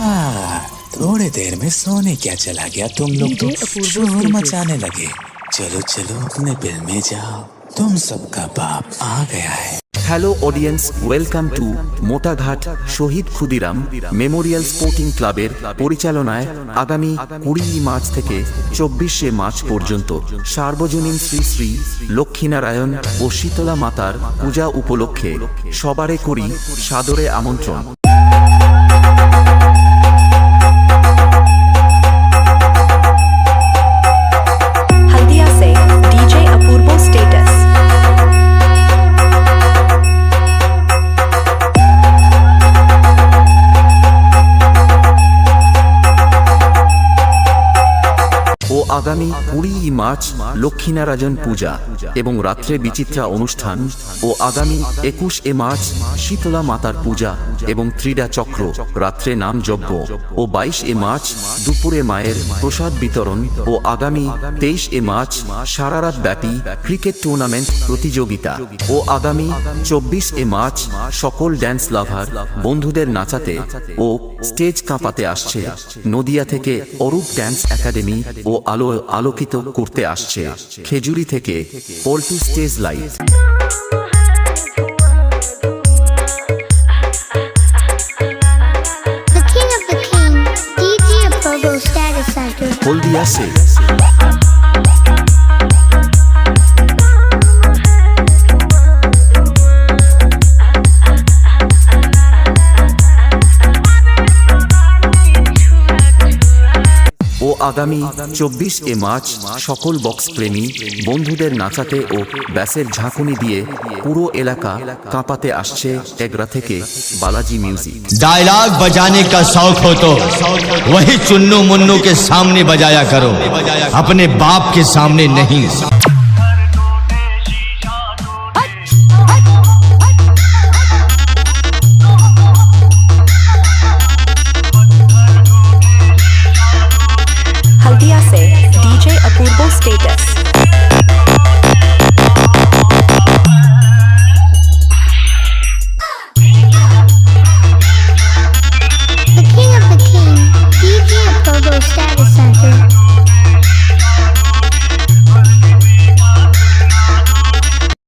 थोड़ी देर में सोने क्या चला गया तुम लोग तो शोर मचाने लगे। चलो चलो अपने बिल में जाओ, तुम सबका बाप आ गया है। Hello audience, welcome to Motaghat Shahid Khudiram memorial sporting ক্লাবের পরিচালনায় আগামী 20 মার্চ থেকে 24 মার্চ পর্যন্ত সার্বজনীন শ্রী শ্রী লক্ষ্মীনারায়ণ ও শীতলা মাতার পূজা উপলক্ষে সবারে করি সাদরে আমন্ত্রণ। हल्दिया से डीजे अपूर्वो स्टेटस। ও আগামী 20 মার্চ লক্ষ্মীনারায়ণ পূজা এবং রাত্রে বিচিত্রা অনুষ্ঠান ও আগামী 21 মার্চ শীতলা মাতার পূজা এবং ক্রীড়া চক্র রাত্রে নাম যজ্ঞ ও 22 মার্চ দুপুরে মায়ের প্রসাদ বিতরণ ও আগামী 23 মার্চ সারা রাত ব্যাপী ক্রিকেট টুর্নামেন্ট প্রতিযোগিতা ও আগামী 24 মার্চ সকল ড্যান্স লাভার বন্ধুদের নাচাতে ও স্টেজ কাঁপাতে আসছে নদিয়া থেকে অরূপ ড্যান্স একাডেমি ও আলোকিত করতে আসছে খেজুরি থেকে Paltu stage light. The king of the king, DJ Apurvo Status Center. হলদিয়া সে ও আগামী 24 মার্চ সকল বক্স প্রেমী বন্ধুদের নাচাতে ও ব্যাসের ঝাঁকুনি দিয়ে পুরো এলাকা কাঁপাতে আসছে টেগরা থেকে বালাজি মিউজিক। डायलॉग बजाने का शौक हो तो वही चुन्नू मुन्नू के सामने बजाया करो, अपने बाप के सामने नहीं। हल्दिया से DJ Apurbo status. The king of the king, DJ Apurvo Status Center.